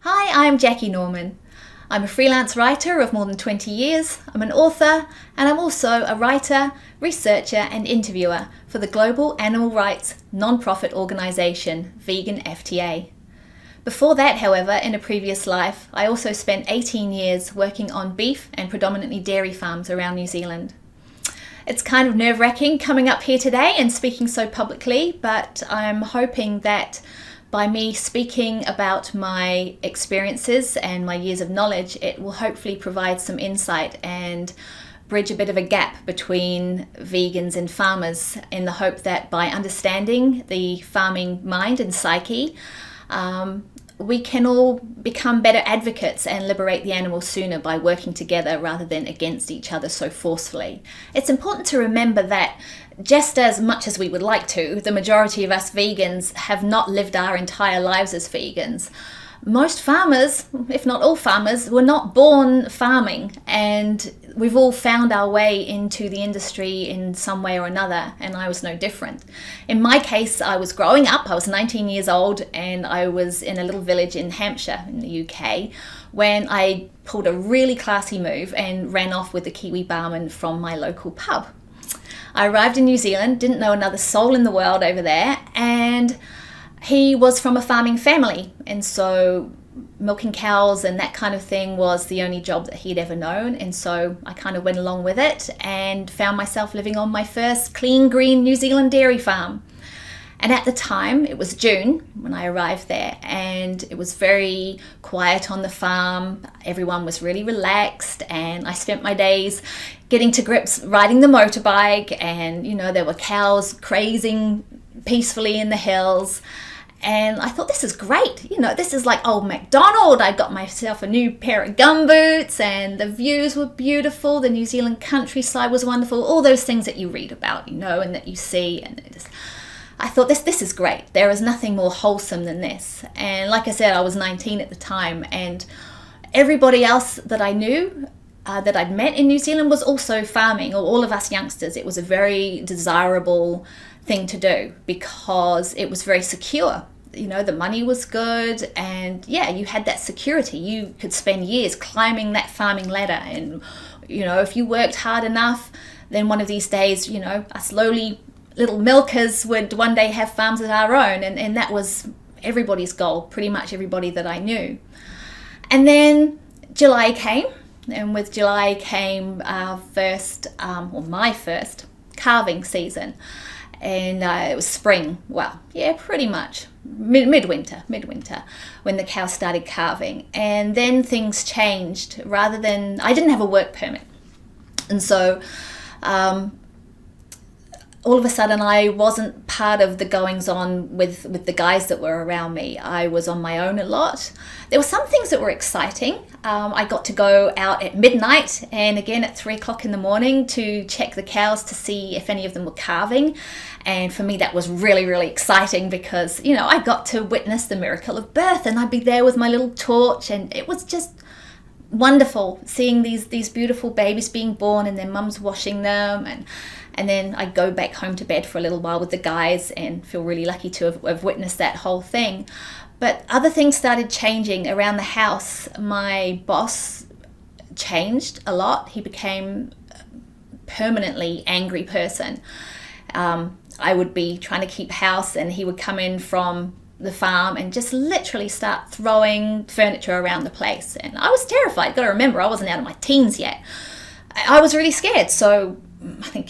Hi, I'm Jackie Norman. I'm a freelance writer of more than 20 years. I'm an author, and I'm also a writer, researcher and interviewer for the global animal rights non-profit organisation Vegan FTA. Before that, however, in a previous life, I also spent 18 years working on beef and predominantly dairy farms around New Zealand. It's kind of nerve-wracking coming up here today and speaking so publicly, but I'm hoping that by me speaking about my experiences and my years of knowledge, it will hopefully provide some insight and bridge a bit of a gap between vegans and farmers, in the hope that by understanding the farming mind and psyche, we can all become better advocates and liberate the animals sooner by working together rather than against each other so forcefully. It's important to remember that just as much as we would like to, the majority of us vegans have not lived our entire lives as vegans. Most farmers, if not all farmers, were not born farming, and we've all found our way into the industry in some way or another, and I was no different. In my case, I was growing up, I was 19 years old, and I was in a little village in Hampshire in the UK when I pulled a really classy move and ran off with the Kiwi barman from my local pub. I arrived in New Zealand, didn't know another soul in the world over there, and he was from a farming family, and so milking cows and that kind of thing was the only job that he'd ever known, and so I kind of went along with it and found myself living on my first clean green New Zealand dairy farm. And at the time, it was June when I arrived there, and it was very quiet on the farm. Everyone was really relaxed, and I spent my days getting to grips riding the motorbike, and there were cows grazing peacefully in the hills. And I thought, this is great. This is like old MacDonald. I got myself a new pair of gumboots, and the views were beautiful. The New Zealand countryside was wonderful. All those things that you read about, and that you see. And I thought, this is great. There is nothing more wholesome than this. And like I said, I was 19 at the time, and everybody else that I knew, that I'd met in New Zealand, was also farming, or all of us youngsters. It was a very desirable thing to do because it was very secure. The money was good, and you had that security. You could spend years climbing that farming ladder, and if you worked hard enough, then one of these days, us lowly little milkers would one day have farms of our own, and that was everybody's goal, pretty much everybody that I knew. And then July came, and with July came our first, my first calving season. And it was spring, pretty much midwinter when the cows started calving. And then things changed. I didn't have a work permit, and so all of a sudden I wasn't part of the goings on with the guys that were around me. I was on my own a lot. There were some things that were exciting. I got to go out at midnight and again at 3 o'clock in the morning to check the cows to see if any of them were calving. And for me that was really, really exciting because, I got to witness the miracle of birth, and I'd be there with my little torch, and it was just wonderful seeing these beautiful babies being born and their mums washing them, and then I'd go back home to bed for a little while with the guys and feel really lucky to have witnessed that whole thing. But other things started changing around the house. My boss changed a lot. He became a permanently angry person. I would be trying to keep house, and he would come in from the farm and just literally start throwing furniture around the place. And I was terrified. Got to remember, I wasn't out of my teens yet. I was really scared. So I think,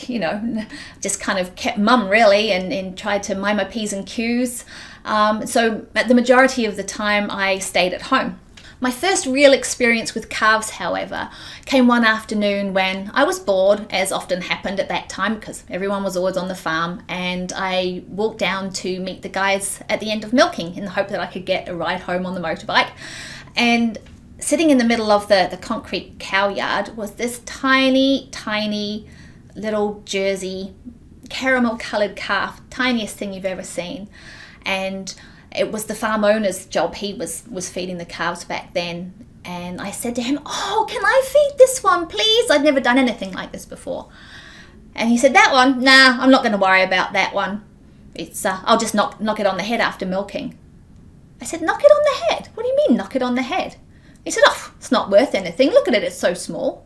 just kind of kept mum really and tried to mind my P's and Q's. So at the majority of the time I stayed at home. My first real experience with calves, however, came one afternoon when I was bored, as often happened at that time because everyone was always on the farm, and I walked down to meet the guys at the end of milking in the hope that I could get a ride home on the motorbike. And sitting in the middle of the concrete cow yard was this tiny, tiny little Jersey caramel coloured calf, tiniest thing you've ever seen. And it was the farm owner's job. He was feeding the calves back then. And I said to him, "Oh, can I feed this one, please? I'd never done anything like this before." And he said, "That one? Nah, I'm not going to worry about that one. I'll just knock it on the head after milking." I said, "Knock it on the head? What do you mean knock knock it on the head. He said, oh, it's not worth anything. Look at it, it's so small.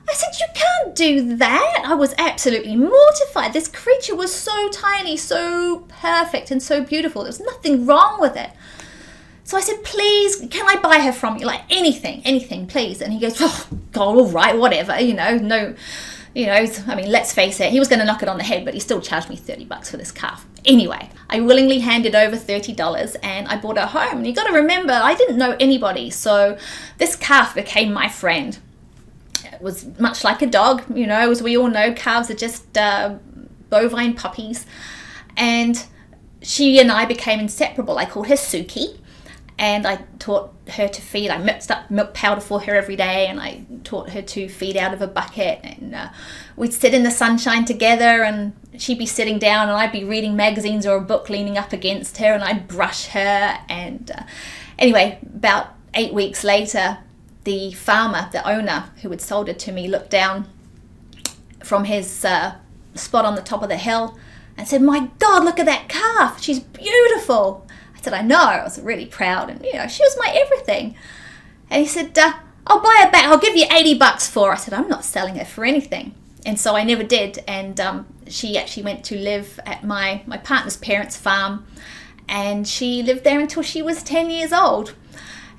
I said, you can't do that. I was absolutely mortified. This creature was so tiny, so perfect and so beautiful. There was nothing wrong with it. So I said, please, can I buy her from you? Like anything, please. And he goes, oh, God, all right, whatever, no, I mean, let's face it, he was going to knock it on the head, but he still charged me $30 for this calf. Anyway, I willingly handed over $30 and I brought her home. And you got to remember, I didn't know anybody. So this calf became my friend. It was much like a dog, as we all know, calves are just bovine puppies. And she and I became inseparable. I called her Suki. And I taught her to feed. I mixed up milk powder for her every day, and I taught her to feed out of a bucket. And we'd sit in the sunshine together, and she'd be sitting down, and I'd be reading magazines or a book leaning up against her, and I'd brush her. And anyway, about 8 weeks later, the farmer, the owner who had sold it to me, looked down from his spot on the top of the hill and said, "My God, look at that calf. She's beautiful." I said, I know. I was really proud, and she was my everything. And he said, I'll buy her back. I'll give you $80 for her. I said, I'm not selling her for anything. And so I never did. And she actually went to live at my partner's parents' farm, and she lived there until she was 10 years old.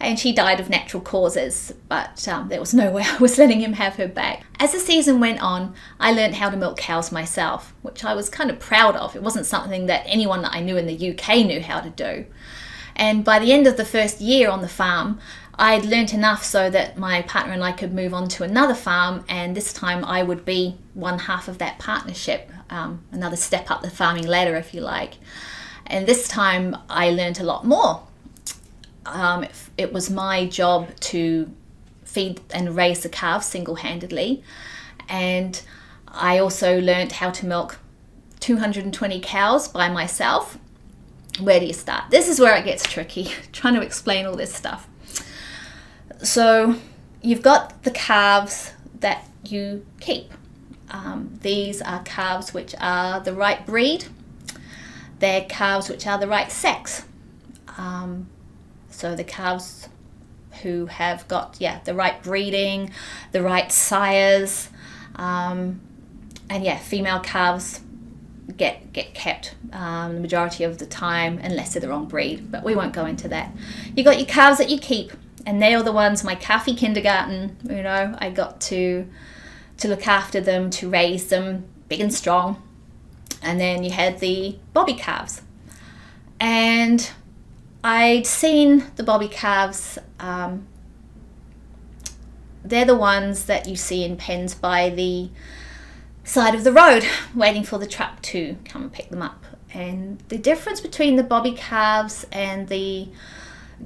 And she died of natural causes, but there was no way I was letting him have her back. As the season went on, I learned how to milk cows myself, which I was kind of proud of. It wasn't something that anyone that I knew in the UK knew how to do. And by the end of the first year on the farm, I'd learnt enough so that my partner and I could move on to another farm, and this time I would be one half of that partnership, another step up the farming ladder, if you like. And this time I learnt a lot more. It was my job to feed and raise the calves single-handedly, and I also learnt how to milk 220 cows by myself. Where do you start? This is where it gets tricky, trying to explain all this stuff. So you've got the calves that you keep. These are calves which are the right breed. They're calves which are the right sex. So the calves who have got, the right breeding, the right sires, and female calves get kept the majority of the time, unless they're the wrong breed, but we won't go into that. You got your calves that you keep, and they are the ones, my calfie kindergarten, I got to look after them, to raise them big and strong. And then you had the bobby calves, and I'd seen the bobby calves. They're the ones that you see in pens by the side of the road, waiting for the truck to come and pick them up. And the difference between the bobby calves and the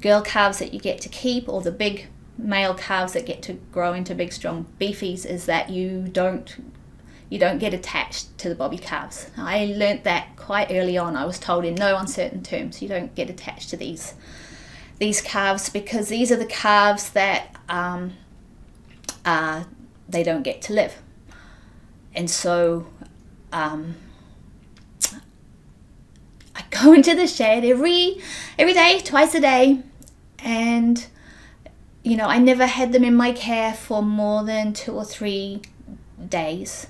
girl calves that you get to keep, or the big male calves that get to grow into big strong beefies, is that you don't get attached to the bobby calves. I learnt that quite early on. I was told in no uncertain terms, you don't get attached to these calves, because these are the calves that they don't get to live. And so I go into the shed every day, twice a day, and I never had them in my care for more than 2 or 3 days.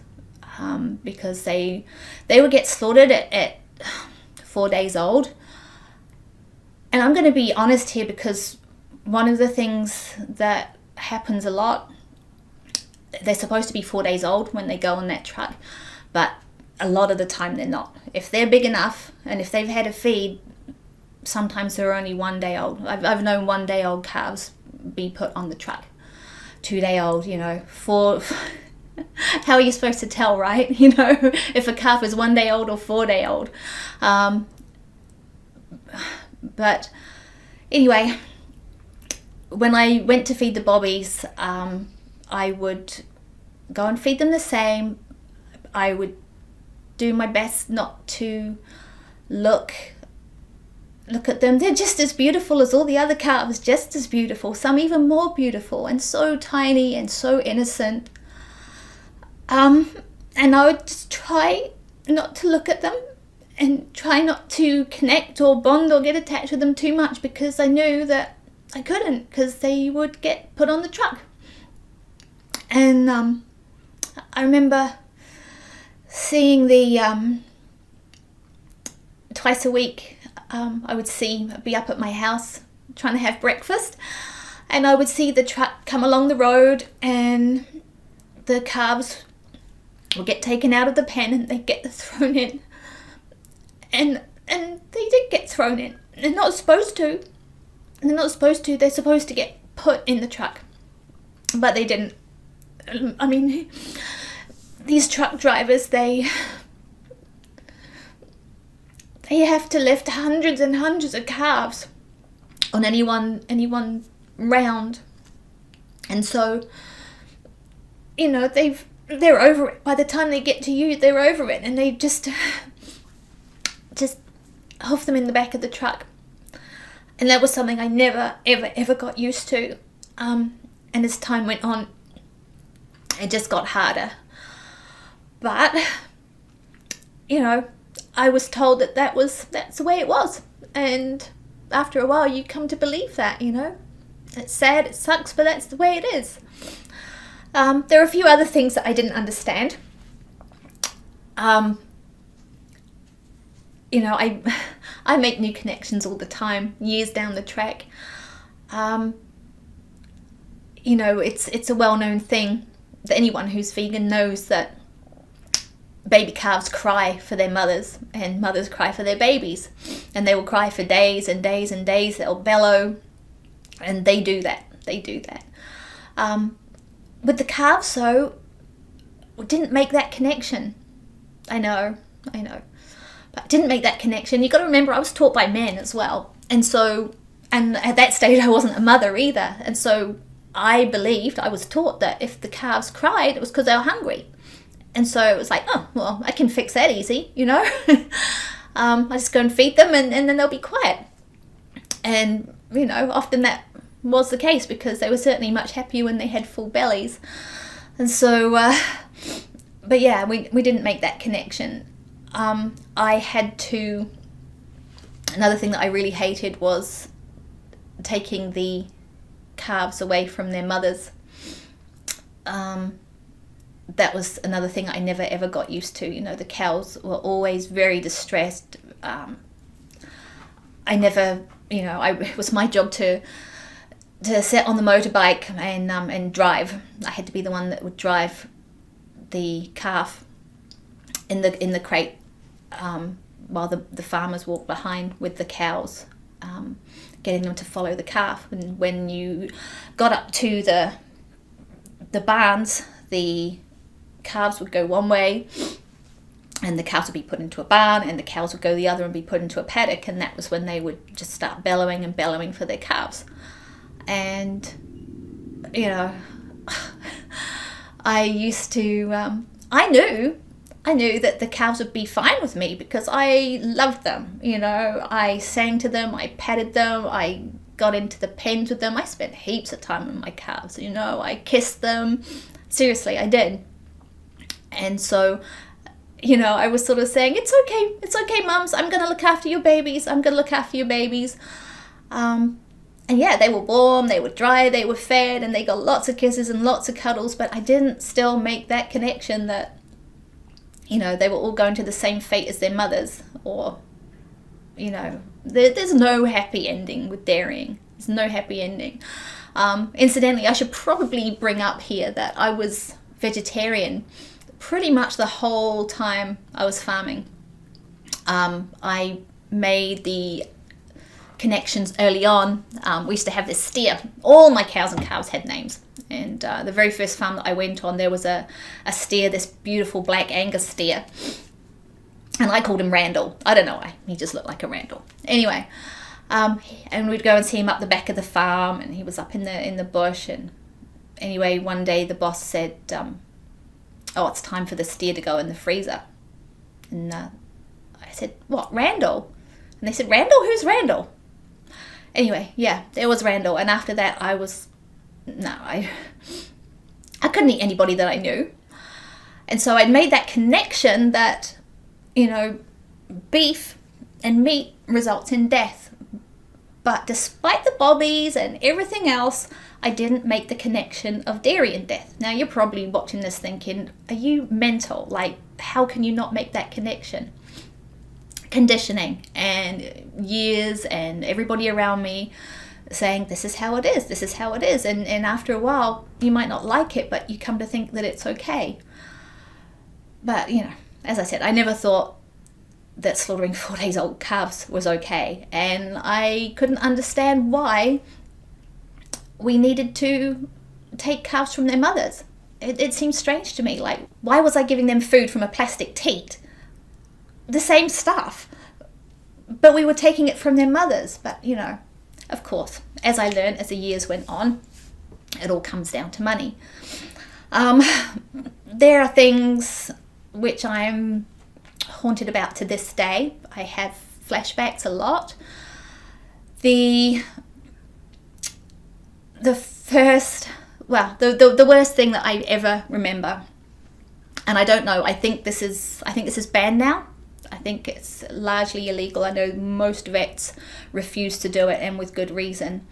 Because they would get slaughtered at 4 days old. And I'm going to be honest here, because one of the things that happens a lot, they're supposed to be 4 days old when they go on that truck, but a lot of the time they're not. If they're big enough and if they've had a feed, sometimes they're only 1 day old. I've known 1 day old calves be put on the truck. 2 day old, 4... How are you supposed to tell, right? If a calf is 1 day old or 4 day old. But anyway, when I went to feed the bobbies, I would go and feed them the same. I would do my best not to look at them. They're just as beautiful as all the other calves, just as beautiful, some even more beautiful, and so tiny and so innocent. And I would just try not to look at them and try not to connect or bond or get attached with them too much, because I knew that I couldn't, because they would get put on the truck. And I remember seeing the twice a week, I would be up at my house trying to have breakfast, and I would see the truck come along the road, and the calves would get taken out of the pen and they'd get thrown in. And they did get thrown in. They're not supposed to. They're supposed to get put in the truck. But they didn't. I mean, these truck drivers, they have to lift hundreds and hundreds of calves on any one round. And so, you know, they're over it. By the time they get to you, they're over it, and they just hoof them in the back of the truck. And that was something I never, ever got used to. And as time went on, it just got harder. But, you know, I was told that's the way it was. And after a while, you come to believe that, you know. It's sad, it sucks, but that's the way it is. There are a few other things that I didn't understand. You know, I make new connections all the time, years down the track. You know, it's a well-known thing that anyone who's vegan knows that baby calves cry for their mothers, and mothers cry for their babies, and they will cry for days and days and days. They'll bellow, and they do that. With the calves, though, didn't make that connection. I know. But didn't make that connection. You got to remember, I was taught by men as well. And at that stage, I wasn't a mother either. And so I was taught that if the calves cried, it was because they were hungry. And so it was like, oh, well, I can fix that easy, you know. I just go and feed them, and then they'll be quiet. And, you know, often that was the case, because they were certainly much happier when they had full bellies. And so, but yeah, we didn't make that connection. Another thing that I really hated was taking the calves away from their mothers. That was another thing I never ever got used to. You know, the cows were always very distressed. It was my job to sit on the motorbike and drive. I had to be the one that would drive the calf in the crate, while the farmers walked behind with the cows, getting them to follow the calf. And when you got up to the barns, the calves would go one way, and the cows would be put into a barn, and the cows would go the other and be put into a paddock. And that was when they would just start bellowing for their calves. And, you know, I used to, I knew that the cows would be fine with me, because I loved them. You know, I sang to them, I patted them, I got into the pens with them. I spent heaps of time with my calves, you know, I kissed them. Seriously, I did. And so, you know, I was sort of saying, it's okay, mums, I'm going to look after your babies. And yeah, they were warm, they were dry, they were fed, and they got lots of kisses and lots of cuddles, but I didn't still make that connection that, you know, they were all going to the same fate as their mothers. Or, you know, there's no happy ending with dairying. There's no happy ending. Incidentally, I should probably bring up here that I was vegetarian pretty much the whole time I was farming. I made the connections early on. We used to have this steer. All my cows and calves had names. And the very first farm that I went on, there was a steer, this beautiful black Angus steer. And I called him Randall. I don't know why. He just looked like a Randall. Anyway, and we'd go and see him up the back of the farm, and he was up in the bush. And anyway, one day the boss said, oh, it's time for the steer to go in the freezer. And I said, what, Randall? And they said, Randall? Who's Randall? Anyway, yeah, there was Randall. And after that, I couldn't eat anybody that I knew. And so I'd made that connection that, you know, beef and meat results in death. But despite the bobbies and everything else, I didn't make the connection of dairy and death. Now you're probably watching this thinking, are you mental? Like, how can you not make that connection? Conditioning and years and everybody around me saying, this is how it is, this is how it is. And after a while, you might not like it, but you come to think that it's okay. But, as I said, I never thought that slaughtering 4 days old calves was okay. And I couldn't understand why we needed to take calves from their mothers. It seemed strange to me. Like, why was I giving them food from a plastic teat? The same stuff. But we were taking it from their mothers. But, of course, as I learned as the years went on, it all comes down to money. There are things which I'm haunted about to this day. I have flashbacks a lot. The worst thing that I ever remember, and I don't know, I think this is banned now. I think it's largely illegal. I know most vets refuse to do it, and with good reason.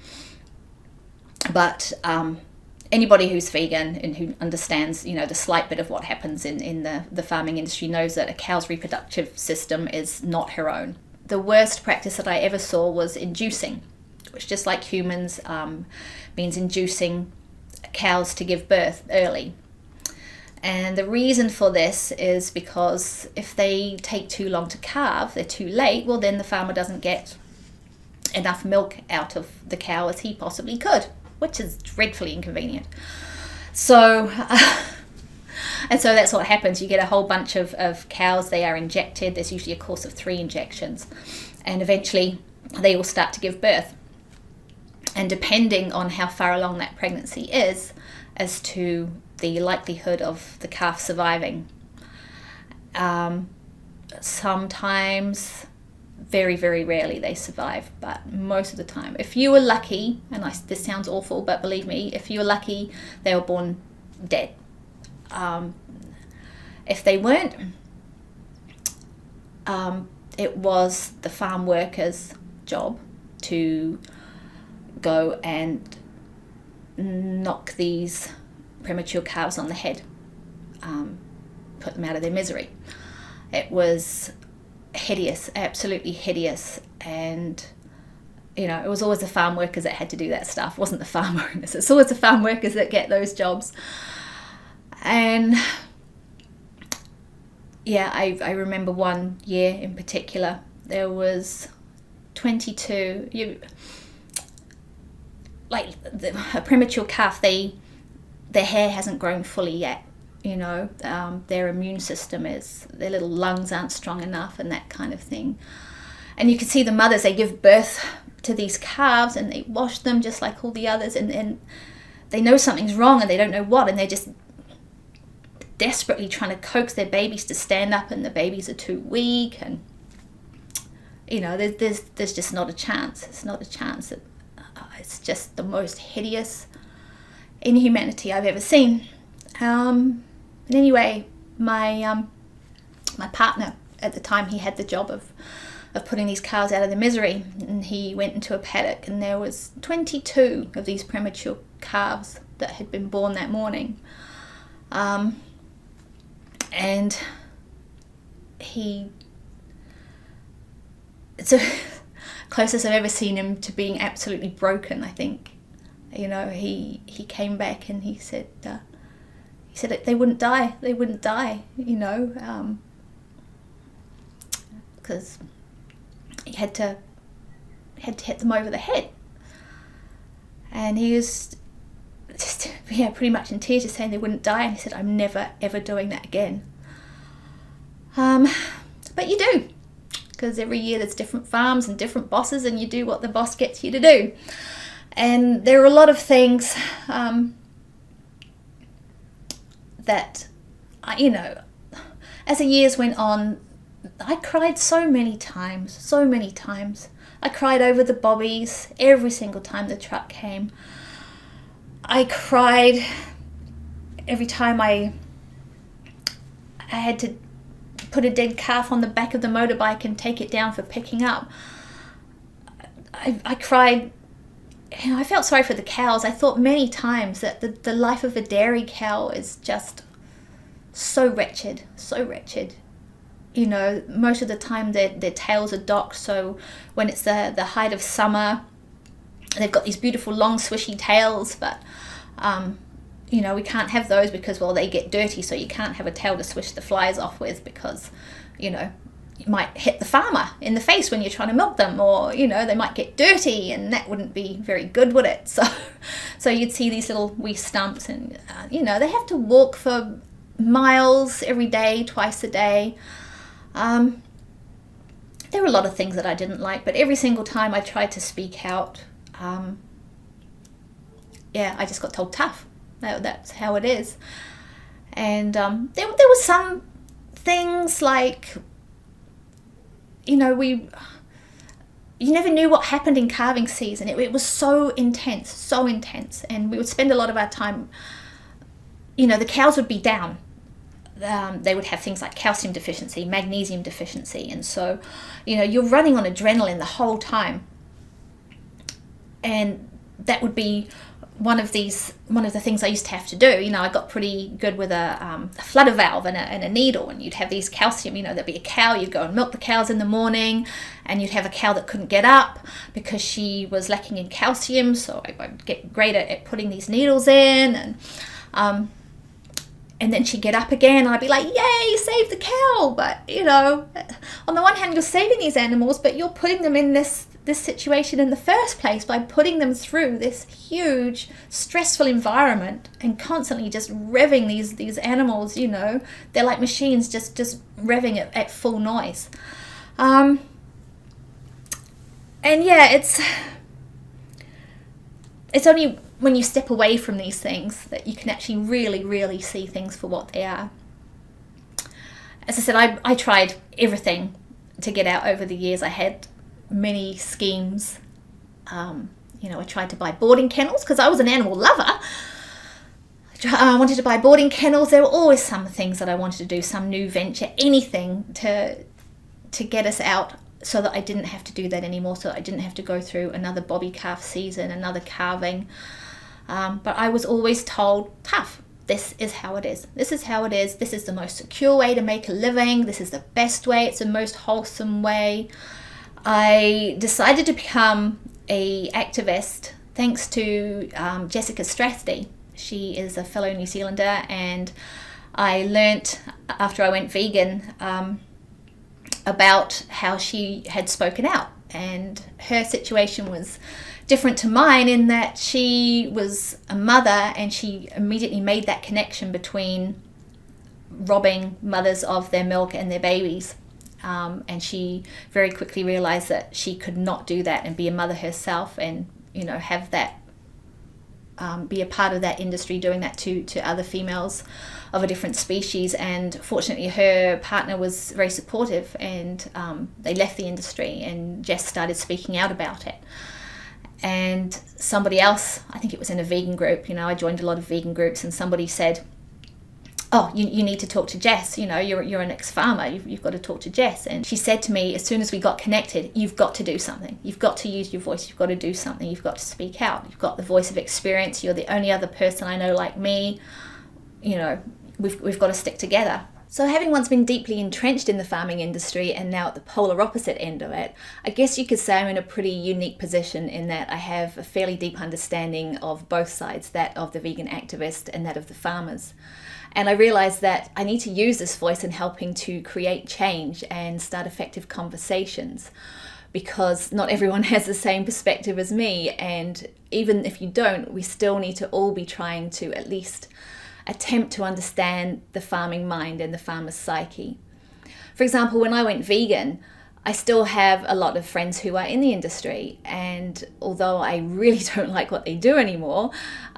But anybody who's vegan and who understands, the slight bit of what happens in the farming industry knows that a cow's reproductive system is not her own. The worst practice that I ever saw was inducing, which, just like humans, means inducing cows to give birth early. And the reason for this is because if they take too long to calve, they're too late, well then the farmer doesn't get enough milk out of the cow as he possibly could, which is dreadfully inconvenient. So, and so that's what happens. You get a whole bunch of cows, they are injected. There's usually a course of 3 injections. And eventually they all start to give birth. And depending on how far along that pregnancy is, as to the likelihood of the calf surviving. Sometimes, very, very rarely they survive, but most of the time, if you were lucky, and this sounds awful, but believe me, if you were lucky, they were born dead. If they weren't, it was the farm worker's job to go and knock these premature calves on the head, put them out of their misery. It was hideous, absolutely hideous, and it was always the farm workers that had to do that stuff. It wasn't the farm owners. It's always the farm workers that get those jobs. And yeah, I remember one year in particular, there was 22, a premature calf, their hair hasn't grown fully yet, their immune system their little lungs aren't strong enough and that kind of thing. And you can see the mothers, they give birth to these calves and they wash them just like all the others, and they know something's wrong and they don't know what, and they're just desperately trying to coax their babies to stand up, and the babies are too weak, and there's just not a chance. It's not a chance. It's just the most hideous inhumanity I've ever seen. And anyway, my partner at the time, he had the job of putting these cows out of their misery, and he went into a paddock, and there was 22 of these premature calves that had been born that morning. And it's the closest I've ever seen him to being absolutely broken, I think. He came back and he said they wouldn't die, because he had to hit them over the head. And he was just, pretty much in tears, just saying they wouldn't die. And he said, I'm never, ever doing that again. But you do, because every year there's different farms and different bosses, and you do what the boss gets you to do. And there are a lot of things that, as the years went on, I cried so many times. I cried over the bobbies every single time the truck came. I cried every time I had to put a dead calf on the back of the motorbike and take it down for picking up. I cried. I felt sorry for the cows. I thought many times that the life of a dairy cow is just so wretched, so wretched. Most of the time their tails are docked, so when it's the height of summer, they've got these beautiful long swishy tails, but we can't have those because, well, they get dirty, so you can't have a tail to swish the flies off with because, you might hit the farmer in the face when you're trying to milk them, or, they might get dirty, and that wouldn't be very good, would it? So you'd see these little wee stumps, and, they have to walk for miles every day, twice a day. There were a lot of things that I didn't like, but every single time I tried to speak out, I just got told tough. That's how it is. And there were some things like, you never knew what happened in calving season. It was so intense, and we would spend a lot of our time, the cows would be down. They would have things like calcium deficiency, magnesium deficiency, and so, you're running on adrenaline the whole time. And that would be one of the things I used to have to do. I got pretty good with a flutter valve and a needle, and you'd have these calcium, there'd be a cow, you'd go and milk the cows in the morning, and you'd have a cow that couldn't get up because she was lacking in calcium, so I'd get great at putting these needles in, and then she'd get up again, and I'd be like, yay, save the cow. But, on the one hand, you're saving these animals, but you're putting them in this situation in the first place by putting them through this huge, stressful environment and constantly just revving these animals, They're like machines just revving at full noise. It's only when you step away from these things that you can actually really, really see things for what they are. As I said, I tried everything to get out over the years. I had many schemes. I tried to buy boarding kennels because I was an animal lover. I wanted to buy boarding kennels. There were always some things that I wanted to do, some new venture, anything to get us out, so that I didn't have to do that anymore, so that I didn't have to go through another bobby calf season, another calving. But I was always told, tough, this is how it is. This is how it is. This is the most secure way to make a living. This is the best way. It's the most wholesome way. I decided to become a activist thanks to Jessica Strathdy. She is a fellow New Zealander, and I learnt after I went vegan about how she had spoken out, and her situation was different to mine in that she was a mother, and she immediately made that connection between robbing mothers of their milk and their babies, and she very quickly realized that she could not do that and be a mother herself, and have that be a part of that industry, doing that to other females of a different species. And fortunately her partner was very supportive, and they left the industry, and Jess started speaking out about it. And somebody else, I think it was in a vegan group, I joined a lot of vegan groups, and somebody said, oh, you need to talk to Jess, you're an ex-farmer, you've got to talk to Jess. And she said to me, as soon as we got connected, you've got to do something. You've got to use your voice. You've got to do something. You've got to speak out. You've got the voice of experience. You're the only other person I know like me. We've got to stick together. So having once been deeply entrenched in the farming industry and now at the polar opposite end of it, I guess you could say I'm in a pretty unique position in that I have a fairly deep understanding of both sides, that of the vegan activist and that of the farmers. And I realized that I need to use this voice in helping to create change and start effective conversations, because not everyone has the same perspective as me. And even if you don't, we still need to all be trying to at least attempt to understand the farming mind and the farmer's psyche. For example, when I went vegan, I still have a lot of friends who are in the industry, and although I really don't like what they do anymore,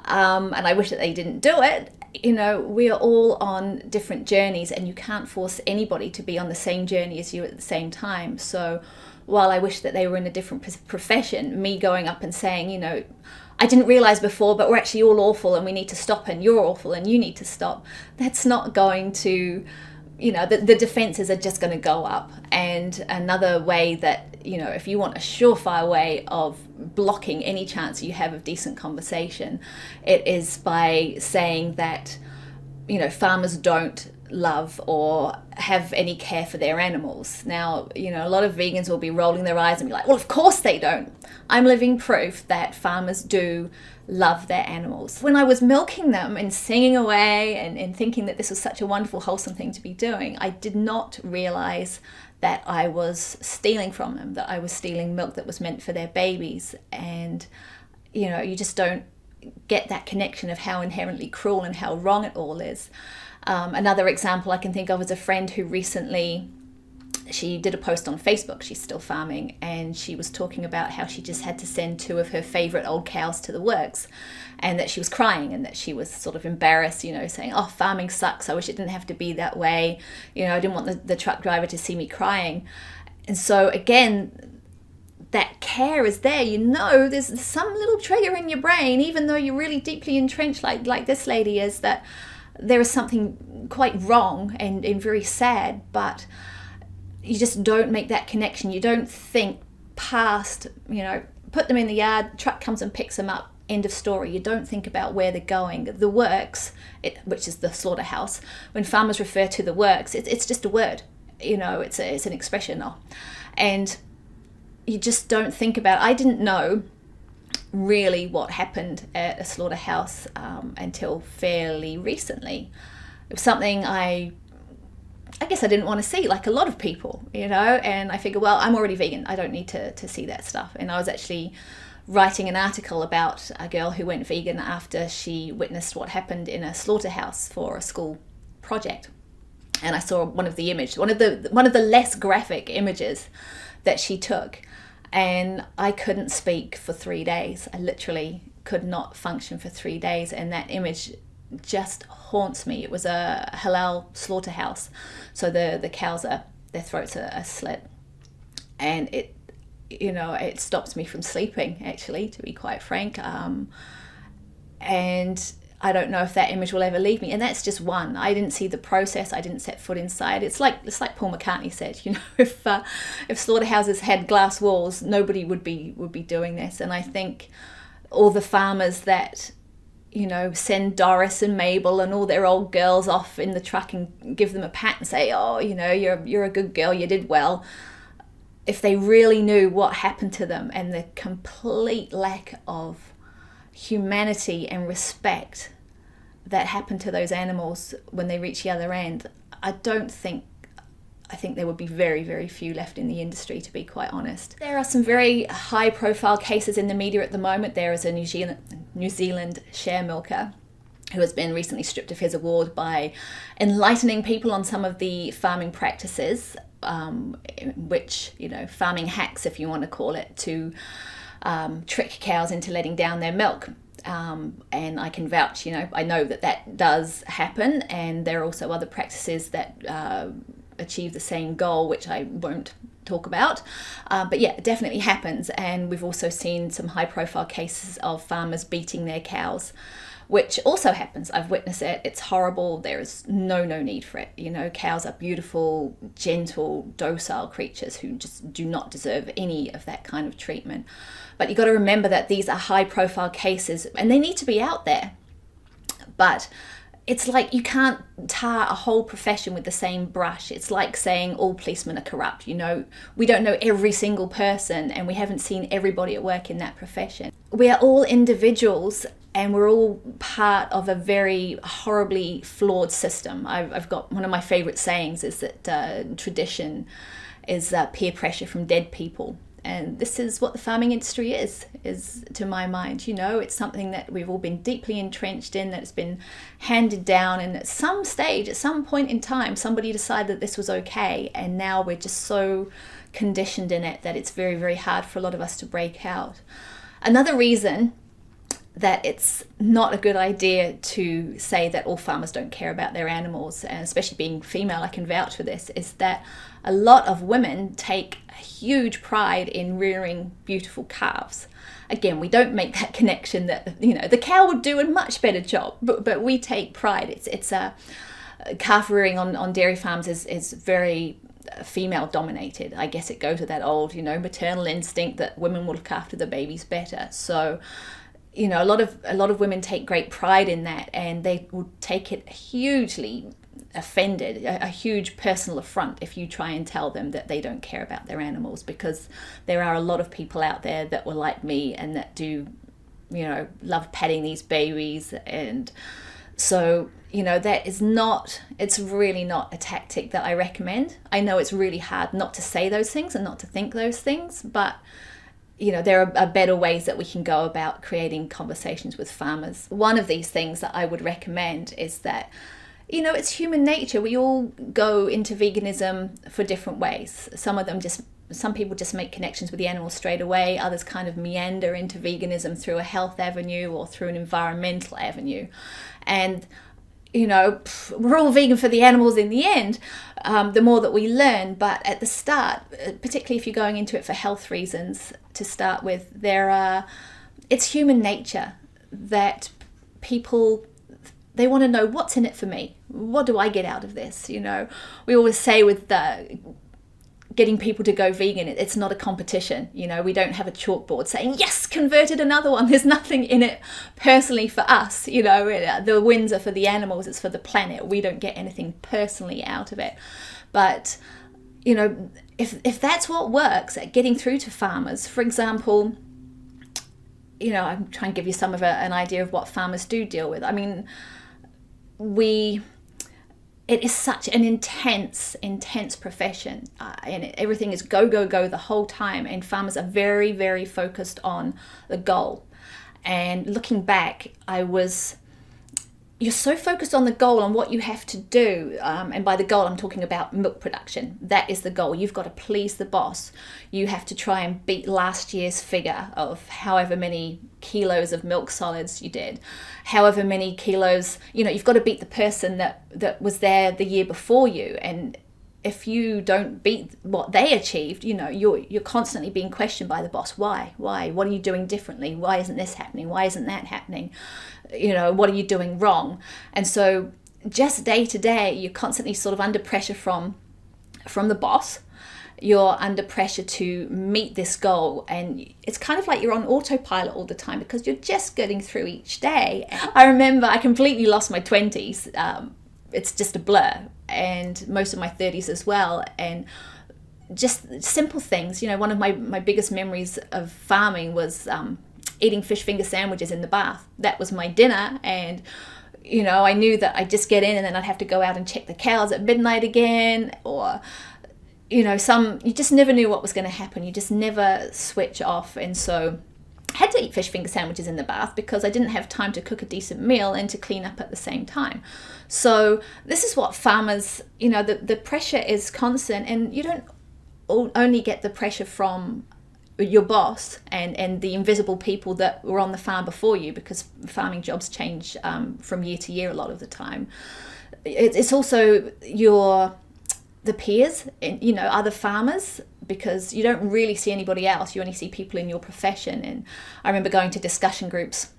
and I wish that they didn't do it, we are all on different journeys, and you can't force anybody to be on the same journey as you at the same time. So while I wish that they were in a different profession, me going up and saying, I didn't realize before, but we're actually all awful and we need to stop, and you're awful and you need to stop, that's not going to, the defenses are just going to go up. And another way that you know, if you want a surefire way of blocking any chance you have of decent conversation, it is by saying that, you know, farmers don't love or have any care for their animals. Now, you know, a lot of vegans will be rolling their eyes and be like, well, of course they don't. I'm living proof that farmers do love their animals. When I was milking them and singing away and thinking that this was such a wonderful, wholesome thing to be doing, I did not realize that I was stealing from them, that I was stealing milk that was meant for their babies. And, you know, you just don't get that connection of how inherently cruel and how wrong it all is. Another example I can think of is a friend who recently, she did a post on Facebook, she's still farming, and she was talking about how she just had to send 2 of her favorite old cows to the works, and that she was crying and that she was sort of embarrassed, you know, saying, oh, farming sucks, I wish it didn't have to be that way, you know, I didn't want the truck driver to see me crying. And so again, that care is there, you know, there's some little trigger in your brain, even though you're really deeply entrenched like this lady is, that there is something quite wrong and very sad, but you just don't make that connection. You don't think past, you know, put them in the yard, truck comes and picks them up, end of story. You don't think about where they're going. The works, which is the slaughterhouse, when farmers refer to the works, it's just a word, you know, it's an expression. And you just don't think about it. I didn't know really what happened at a slaughterhouse until fairly recently. It was something I guess I didn't want to see, like a lot of people, you know, and I figured, well, I'm already vegan, I don't need to see that stuff. And I was actually writing an article about a girl who went vegan after she witnessed what happened in a slaughterhouse for a school project. And I saw one of the less graphic images that she took, and I couldn't speak for 3 days. I literally could not function for 3 days, and that image just haunts me. It was a halal slaughterhouse, so the cows their throats are slit, and it, you know, it stops me from sleeping, actually, to be quite frank. And I don't know if that image will ever leave me. And that's just one. I didn't see the process. I didn't set foot inside. It's like Paul McCartney said, you know, if slaughterhouses had glass walls, nobody would be doing this. And I think all the farmers that, you know, send Doris and Mabel and all their old girls off in the truck and give them a pat and say, oh, you know, you're a good girl, you did well. If they really knew what happened to them and the complete lack of humanity and respect that happened to those animals when they reach the other end, I think there would be very, very few left in the industry, to be quite honest. There are some very high profile cases in the media at the moment. There is a New Zealand share milker who has been recently stripped of his award by enlightening people on some of the farming practices, which, you know, farming hacks, if you want to call it, to trick cows into letting down their milk. And I can vouch, you know, I know that does happen, and there are also other practices that achieve the same goal, which I won't talk about. But yeah, it definitely happens. And we've also seen some high profile cases of farmers beating their cows, which also happens. I've witnessed it. It's horrible. There is no need for it. You know, cows are beautiful, gentle, docile creatures who just do not deserve any of that kind of treatment. But you've got to remember that these are high profile cases and they need to be out there. But it's like you can't tar a whole profession with the same brush. It's like saying all policemen are corrupt. You know, we don't know every single person and we haven't seen everybody at work in that profession. We are all individuals and we're all part of a very horribly flawed system. I've got one of my favorite sayings is that tradition is peer pressure from dead people. And this is what the farming industry is to my mind. You know, it's something that we've all been deeply entrenched in, that it's been handed down. And at some stage, at some point in time, somebody decided that this was okay. And now we're just so conditioned in it that it's very, very hard for a lot of us to break out. Another reason that it's not a good idea to say that all farmers don't care about their animals, and especially being female, I can vouch for this, is that a lot of women take a huge pride in rearing beautiful calves. Again, we don't make that connection that, you know, the cow would do a much better job, but we take pride. It's calf rearing on dairy farms is very female dominated. I guess it goes to that old, maternal instinct that women will look after the babies better. So, a lot of women take great pride in that, and they will take it hugely offended, a huge personal affront if you try and tell them that they don't care about their animals, because there are a lot of people out there that were like me and that do, love petting these babies. And so, it's really not a tactic that I recommend. I know it's really hard not to say those things and not to think those things, but there are better ways that we can go about creating conversations with farmers. One of these things that I would recommend is that, it's human nature. We all go into veganism for different ways. Some people just make connections with the animals straight away. Others kind of meander into veganism through a health avenue or through an environmental avenue. And we're all vegan for the animals in the end, the more that we learn. But at the start, particularly if you're going into it for health reasons to start with, it's human nature that people, they want to know what's in it for me. What do I get out of this? We always say with getting people to go vegan, it's not a competition. We don't have a chalkboard saying, yes, converted another one. There's nothing in it personally for us. The wins are for the animals, it's for the planet. We don't get anything personally out of it. But, if that's what works at getting through to farmers, for example, I'm trying to give you some of an idea of what farmers do deal with. I mean, it is such an intense profession, and everything is go, go, go the whole time. And farmers are very, very focused on the goal. And looking back, you're so focused on the goal, on what you have to do. And by the goal, I'm talking about milk production. That is the goal. You've got to please the boss. You have to try and beat last year's figure of however many kilos of milk solids you did, however many kilos, you've got to beat the person that was there the year before you. And if you don't beat what they achieved, you're constantly being questioned by the boss. Why? What are you doing differently? Why isn't this happening? Why isn't that happening? What are you doing wrong? And so just day to day, you're constantly sort of under pressure from the boss. You're under pressure to meet this goal, and it's kind of like you're on autopilot all the time because you're just getting through each day. I remember I completely lost my 20s. It's just a blur, and most of my 30s as well. And just simple things. One of my biggest memories of farming was eating fish finger sandwiches in the bath. That was my dinner. And I knew that I'd just get in and then I'd have to go out and check the cows at midnight again, or you just never knew what was going to happen. You just never switch off. And so I had to eat fish finger sandwiches in the bath because I didn't have time to cook a decent meal and to clean up at the same time. So this is what farmers, the pressure is constant, and you don't only get the pressure from your boss and the invisible people that were on the farm before you, because farming jobs change from year to year a lot of the time. It's also the peers, other farmers, because you don't really see anybody else. You only see people in your profession. And I remember going to discussion groups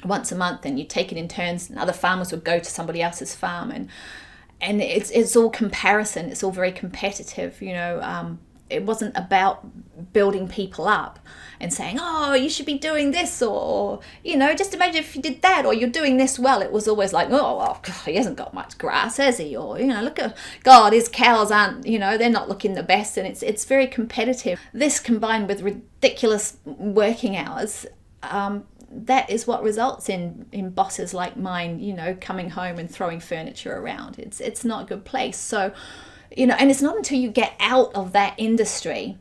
once a month, and you'd take it in turns, and other farmers would go to somebody else's farm, and it's all comparison. It's all very competitive. It wasn't about building people up and saying, oh, you should be doing this, or just imagine if you did that, or you're doing this well. It was always like, oh, well, he hasn't got much grass, has he? Or look at God, his cows aren't, they're not looking the best. And it's very competitive. This combined with ridiculous working hours, that is what results in bosses like mine, coming home and throwing furniture around. It's not a good place. So and it's not until you get out of that industry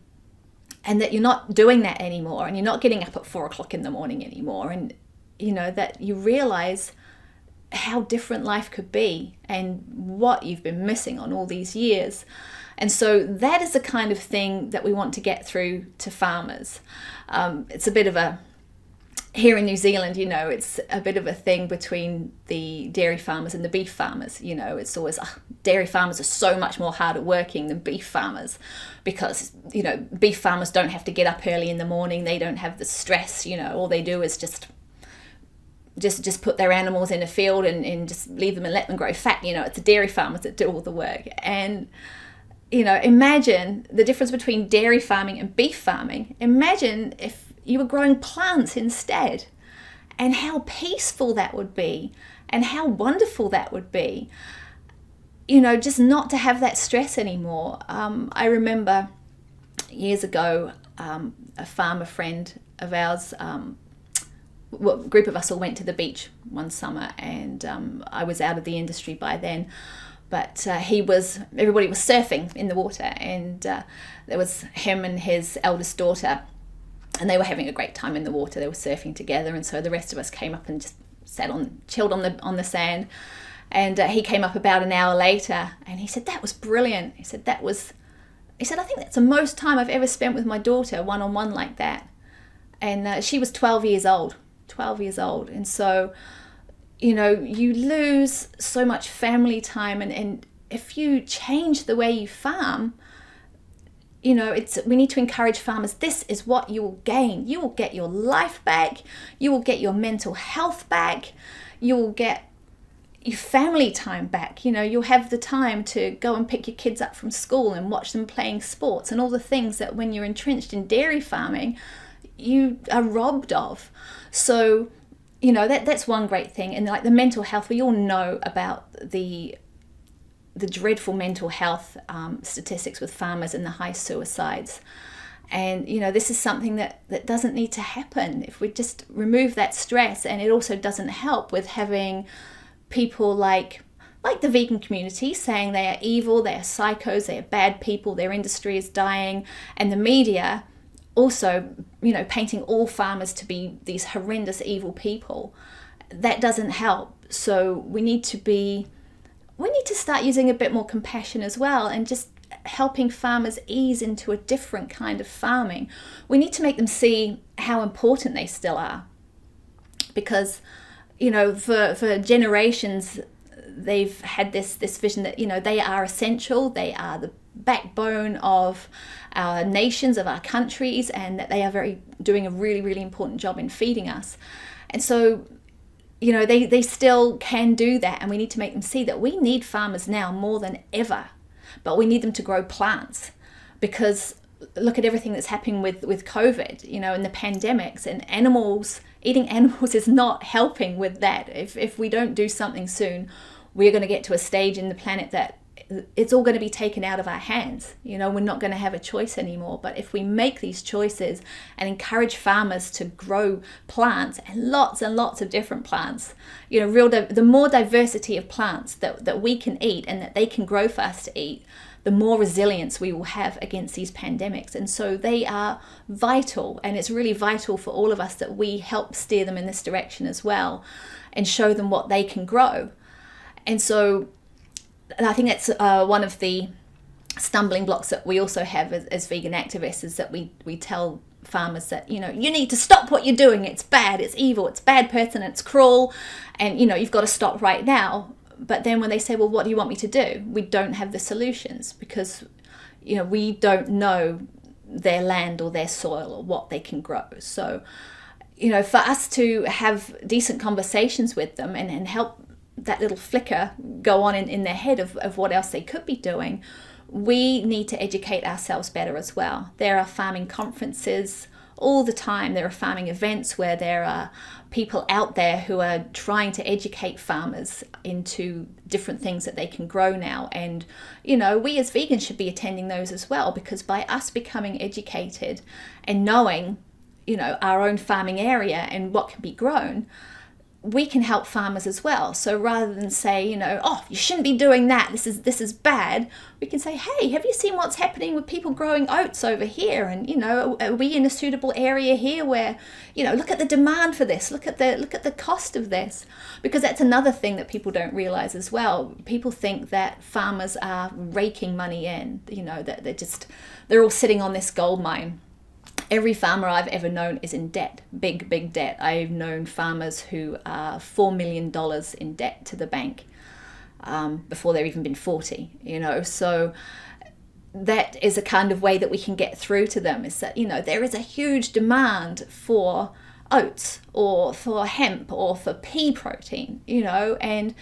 and that you're not doing that anymore, and you're not getting up at 4:00 in the morning anymore, and that you realize how different life could be and what you've been missing on all these years. And so that is the kind of thing that we want to get through to farmers. It's a bit of here in New Zealand, it's a bit of a thing between the dairy farmers and the beef farmers. It's always, dairy farmers are so much more harder working than beef farmers, because, beef farmers don't have to get up early in the morning. They don't have the stress, all they do is just put their animals in a field and just leave them and let them grow fat. It's the dairy farmers that do all the work. And imagine the difference between dairy farming and beef farming. Imagine if you were growing plants instead, and how peaceful that would be, and how wonderful that would be. Just not to have that stress anymore. I remember years ago, a farmer friend of ours, a group of us all went to the beach one summer, and I was out of the industry by then. But everybody was surfing in the water, and there was him and his eldest daughter, and they were having a great time in the water. They were surfing together, and so the rest of us came up and just chilled on the sand. And he came up about an hour later, and he said, "That was brilliant." He said, "I think that's the most time I've ever spent with my daughter one-on-one like that." And she was 12 years old, and so you lose so much family time, and if you change the way you farm, we need to encourage farmers. This is what you will gain. You will get your life back, you will get your mental health back, you will get your family time back. You'll have the time to go and pick your kids up from school and watch them playing sports, and all the things that when you're entrenched in dairy farming you are robbed of. So that's one great thing. And like the mental health, we all know about the dreadful mental health statistics with farmers and the high suicides. And this is something that doesn't need to happen if we just remove that stress. And it also doesn't help with having people like the vegan community saying they are evil, they are psychos, they are bad people, their industry is dying, and the media also painting all farmers to be these horrendous evil people. That doesn't help. So we need to start using a bit more compassion as well, and just helping farmers ease into a different kind of farming. We need to make them see how important they still are, because for generations they've had this vision that they are essential, they are the backbone of our nations, of our countries, and that they are doing a really, really important job in feeding us. And so they still can do that, and we need to make them see that we need farmers now more than ever, but we need them to grow plants, because look at everything that's happening with COVID, and the pandemics, and eating animals is not helping with that. If we don't do something soon, we're going to get to a stage in the planet that it's all going to be taken out of our hands. We're not going to have a choice anymore. But if we make these choices and encourage farmers to grow plants, and lots of different plants, the more diversity of plants that we can eat and that they can grow for us to eat, the more resilience we will have against these pandemics. And so they are vital, and it's really vital for all of us that we help steer them in this direction as well, and show them what they can grow. And so I think that's one of the stumbling blocks that we also have as vegan activists, is that we tell farmers that you need to stop what you're doing, it's bad, it's evil, it's bad person, it's cruel, and you've got to stop right now. But then when they say, well, what do you want me to do? We don't have the solutions, because we don't know their land or their soil or what they can grow. So for us to have decent conversations with them and help that little flicker go on in their head of what else they could be doing, we need to educate ourselves better as well. There are farming conferences all the time. There are farming events where there are people out there who are trying to educate farmers into different things that they can grow now. And, we as vegans should be attending those as well, because by us becoming educated and knowing, our own farming area and what can be grown, we can help farmers as well. So rather than say, oh, you shouldn't be doing that, this is bad, we can say, hey, have you seen what's happening with people growing oats over here? And are we in a suitable area here where, look at the demand for this, look at the cost of this. Because that's another thing that people don't realize as well. People think that farmers are raking money in, that they're all sitting on this gold mine. Every farmer I've ever known is in debt, big debt. I've known farmers who are $4 million in debt to the bank before they've even been 40, So that is a kind of way that we can get through to them, is that, there is a huge demand for oats or for hemp or for pea protein, and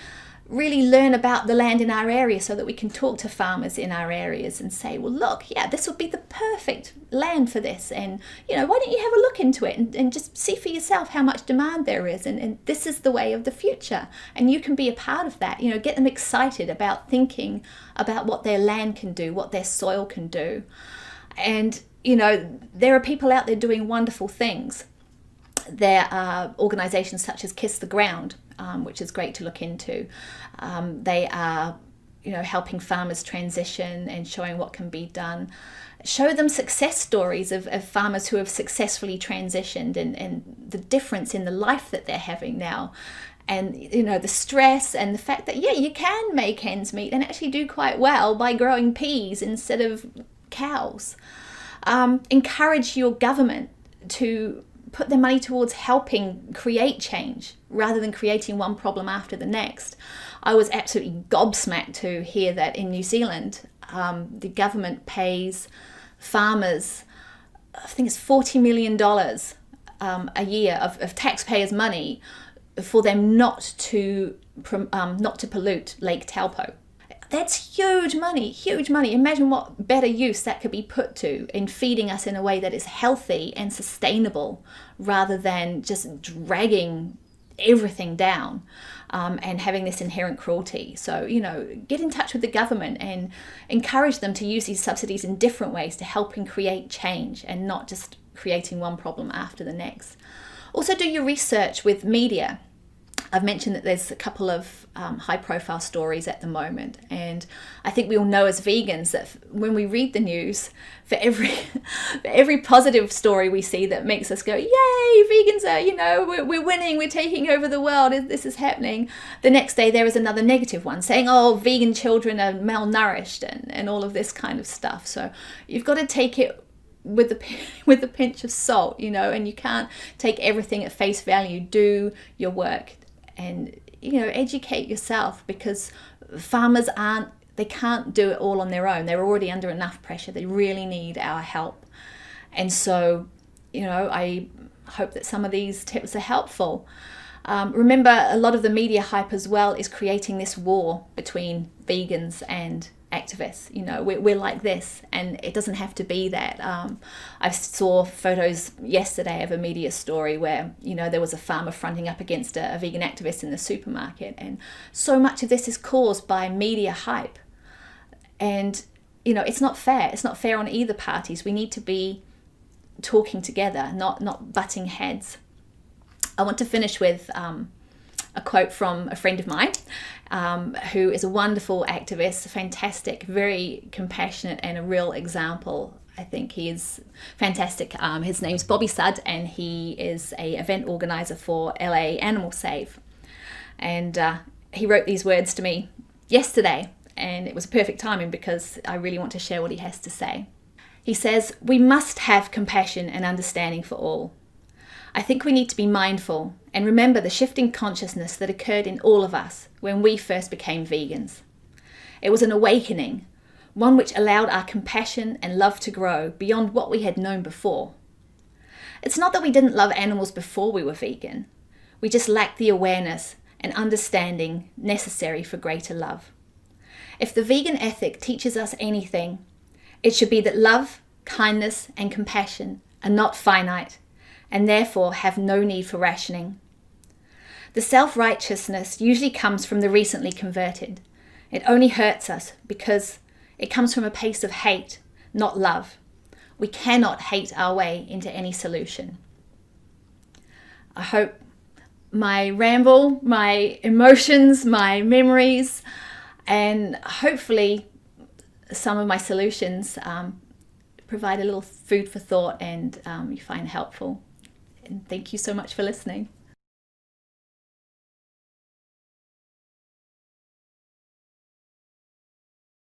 really learn about the land in our area so that we can talk to farmers in our areas and say, well, look, yeah, this would be the perfect land for this. And, why don't you have a look into it and just see for yourself how much demand there is. And this is the way of the future. And you can be a part of that, get them excited about thinking about what their land can do, what their soil can do. And, there are people out there doing wonderful things. There are organisations such as Kiss the Ground, which is great to look into. They are, helping farmers transition and showing what can be done. Show them success stories of farmers who have successfully transitioned and the difference in the life that they're having now. And, the stress and the fact that, you can make ends meet and actually do quite well by growing peas instead of cows. Encourage your government to put their money towards helping create change rather than creating one problem after the next. I was absolutely gobsmacked to hear that in New Zealand, the government pays farmers, I think it's $40 million a year of taxpayers' money for them not to pollute Lake Taupo. That's huge money, huge money. Imagine what better use that could be put to in feeding us in a way that is healthy and sustainable rather than just dragging everything down and having this inherent cruelty. So, get in touch with the government and encourage them to use these subsidies in different ways to help and create change and not just creating one problem after the next. Also, do your research with media. I've mentioned that there's a couple of high-profile stories at the moment, and I think we all know as vegans that when we read the news, for every positive story we see that makes us go, yay, vegans are, we're winning, we're taking over the world, this is happening. The next day there is another negative one saying, oh, vegan children are malnourished and all of this kind of stuff. So you've got to take it with a pinch of salt, and you can't take everything at face value. Do your work and educate yourself, because farmers can't do it all on their own. They're already under enough pressure. They really need our help. And so I hope that some of these tips are helpful. Remember, a lot of the media hype as well is creating this war between vegans and activists. We're like this, and it doesn't have to be that. I saw photos yesterday of a media story where there was a farmer fronting up against a vegan activist in the supermarket, and so much of this is caused by media hype. And it's not fair. It's not fair on either parties. We need to be talking together, not butting heads. I want to finish with a quote from a friend of mine who is a wonderful activist, fantastic, very compassionate, and a real example. I think he is fantastic. His name's Bobby Sudd, and he is an event organizer for LA Animal Save. And he wrote these words to me yesterday, and it was perfect timing because I really want to share what he has to say. He says, "We must have compassion and understanding for all. I think we need to be mindful and remember the shifting consciousness that occurred in all of us when we first became vegans. It was an awakening, one which allowed our compassion and love to grow beyond what we had known before. It's not that we didn't love animals before we were vegan. We just lacked the awareness and understanding necessary for greater love. If the vegan ethic teaches us anything, it should be that love, kindness, and compassion are not finite, and therefore have no need for rationing. The self-righteousness usually comes from the recently converted. It only hurts us because it comes from a place of hate, not love. We cannot hate our way into any solution." I hope my ramble, my emotions, my memories, and hopefully some of my solutions provide a little food for thought and you find helpful. And thank you so much for listening.